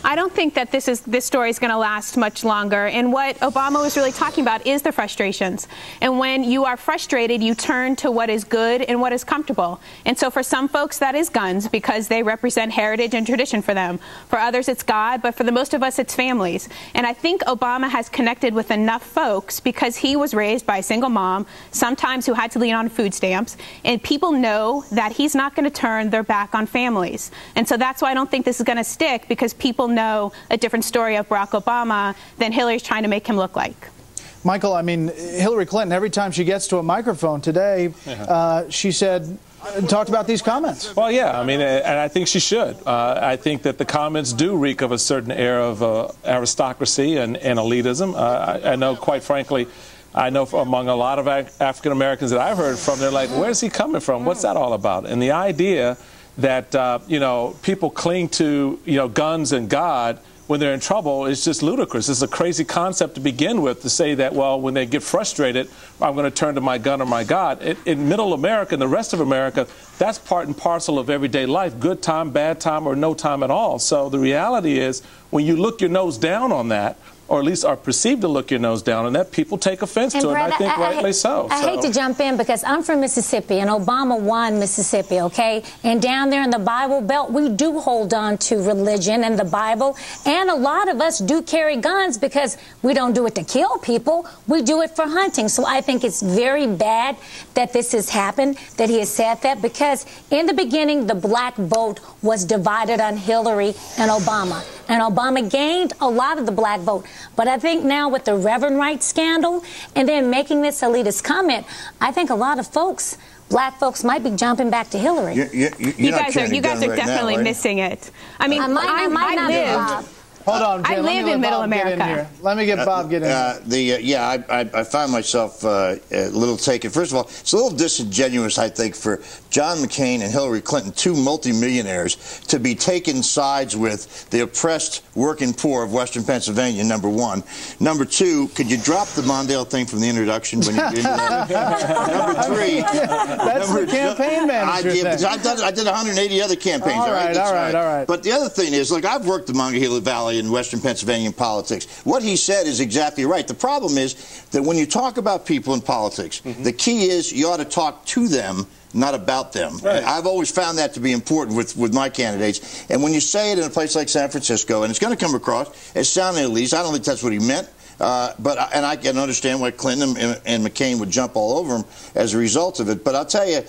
I don't think that this story is going to last much longer. And what Obama was really talking about is the frustrations. And when you are frustrated, you turn to what is good and what is comfortable. And so for some folks, that is guns because they represent heritage and tradition for them. For others, it's God. But for the most of us, it's families. And I think Obama has connected with enough folks because he was raised by a single mom, sometimes who had to lean on food stamps. And people know that he's not going to turn their back on families. And so that's why I don't think this is going to stick, because people know a different story of Barack Obama than Hillary's trying to make him look like. Michael, I mean, Hillary Clinton, every time she gets to a microphone today, she talked about these comments. Well, yeah, I mean, and I think she should. I think that the comments do reek of a certain air of aristocracy and elitism. I know, quite frankly, I know among a lot of African Americans that I've heard from, they're like, where's he coming from? What's that all about? And the idea that, you know, people cling to, you know, guns and God when they're in trouble is just ludicrous. It's a crazy concept to begin with, to say that, well, when they get frustrated, I'm going to turn to my gun or my God. In middle America and the rest of America, that's part and parcel of everyday life, good time, bad time, or no time at all. So the reality is, when you look your nose down on that, or at least are perceived to look your nose down on that, people take offense to it, and I think rightly so. I hate to jump in because I'm from Mississippi, and Obama won Mississippi, okay? And down there in the Bible Belt, we do hold on to religion and the Bible, and a lot of us do carry guns because we don't do it to kill people. We do it for hunting. So I think it's very bad that this has happened, that he has said that, because in the beginning, the black vote was divided on Hillary and Obama. And Obama gained a lot of the black vote. But I think now with the Reverend Wright scandal and then making this elitist comment, I think a lot of folks, black folks, might be jumping back to Hillary. You guys are definitely missing it. I mean, I lived. Hold on, Jen. I live in Middle America. Let me get Bob get in here. I found myself a little taken. First of all, it's a little disingenuous, I think, for John McCain and Hillary Clinton, two multimillionaires, to be taking sides with the oppressed working poor of Western Pennsylvania, number one. Number two, could you drop the Mondale thing from the introduction when you did that? Number three. That's the campaign manager thing. I did 180 other campaigns. All right. But the other thing is, look, I've worked the Monongahela Valley in Western Pennsylvania in politics. What he said is exactly right. The problem is that when you talk about people in politics, the key is you ought to talk to them, not about them. Right. I've always found that to be important with my candidates. And when you say it in a place like San Francisco, and it's going to come across as sounding elitist, I don't think that's what he meant. But I can understand why Clinton and McCain would jump all over him as a result of it. But I'll tell you,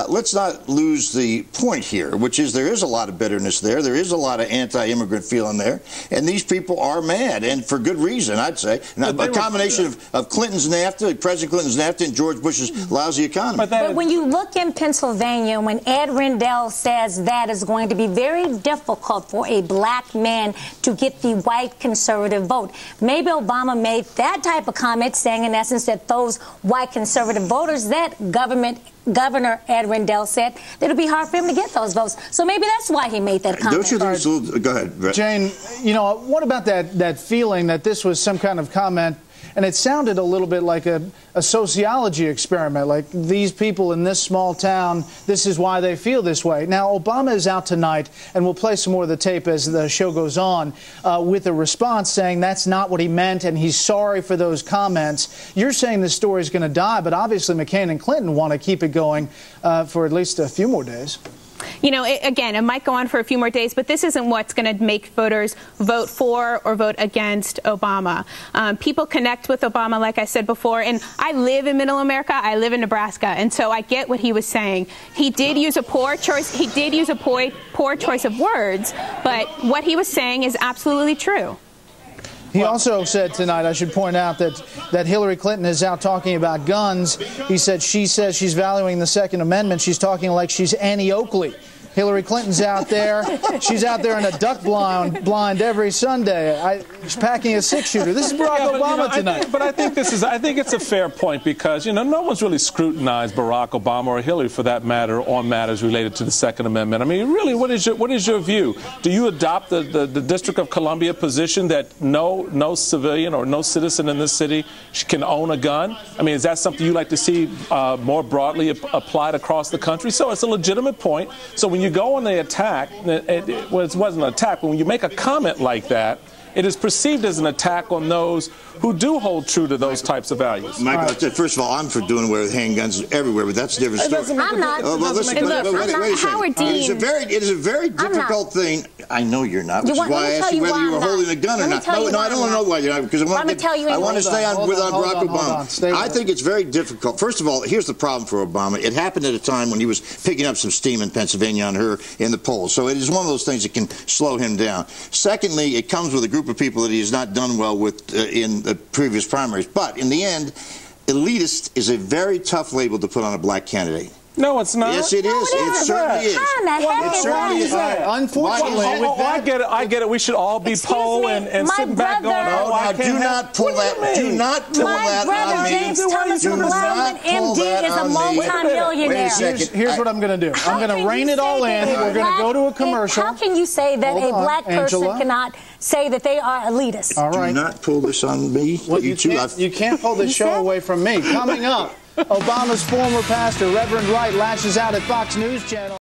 let's not lose the point here, which is there is a lot of bitterness there. There is a lot of anti-immigrant feeling there. And these people are mad, and for good reason, I'd say. Now, a combination of Clinton's NAFTA, President Clinton's NAFTA, and George Bush's lousy economy. But when you look in Pennsylvania, when Ed Rendell says that is going to be very difficult for a black man to get the white conservative vote, maybe Obama made that type of comment, saying in essence that those white conservative voters, that Governor Ed Rendell said that it would be hard for him to get those votes. So maybe that's why he made that comment. Don't you think it's a little, go ahead, Brett. Jane, you know, what about that feeling that this was some kind of comment, and it sounded a little bit like a sociology experiment, like these people in this small town, this is why they feel this way. Now, Obama is out tonight, and we'll play some more of the tape as the show goes on, with a response saying that's not what he meant, and he's sorry for those comments. You're saying this story is going to die, but obviously McCain and Clinton want to keep it going for at least a few more days. You know, again, it might go on for a few more days, but this isn't what's going to make voters vote for or vote against Obama. People connect with Obama, like I said before, and I live in Middle America. I live in Nebraska, and so I get what he was saying. He did use a poor choice. He did use a poor choice of words, but what he was saying is absolutely true. He also said tonight, I should point out, that Hillary Clinton is out talking about guns. He said she says she's valuing the Second Amendment. She's talking like she's Annie Oakley. Hillary Clinton's out there. She's out there in a duck blind every Sunday. She's packing a six-shooter. This is Barack Obama tonight. I think it's a fair point because, you know, no one's really scrutinized Barack Obama or Hillary, for that matter, on matters related to the Second Amendment. I mean, really, what is your view? Do you adopt the District of Columbia position that no civilian or no citizen in this city can own a gun? I mean, is that something you like to see more broadly applied across the country? So it's a legitimate point. So when when you go on the attack, it wasn't an attack, but when you make a comment like that, it is perceived as an attack on those who do hold true to those types of values. Michael, first of all, I'm for doing away with handguns everywhere, but that's a different story. I'm not. Well, listen, wait a second. It is a very difficult thing. I know you're not, which is why I asked you whether you were holding a gun or not. No, I don't want to know why you're not, because I want to stay on Barack Obama. I think it's very difficult. First of all, here's the problem for Obama. It happened at a time when he was picking up some steam in Pennsylvania on her in the polls. So it is one of those things that can slow him down. Secondly, it comes with a group of people that he has not done well with in the previous primaries. But in the end, elitist is a very tough label to put on a black candidate. No, it's not. Yes, it is. It certainly is. It certainly is. Unfortunately, I get it. We should all be Poe and sit back going, no, now do not pull that. Do not pull that on me. My brother James Thomas McGlowan, MD, is a multi-millionaire. Here's what I'm going to do. I'm going to rein it all in. We're going to go to a commercial. How can you say that a black person cannot say that they are elitist? All right. Do not pull this on me. Well, you can't pull this show away from me. Coming up, Obama's former pastor, Reverend Wright, lashes out at Fox News Channel.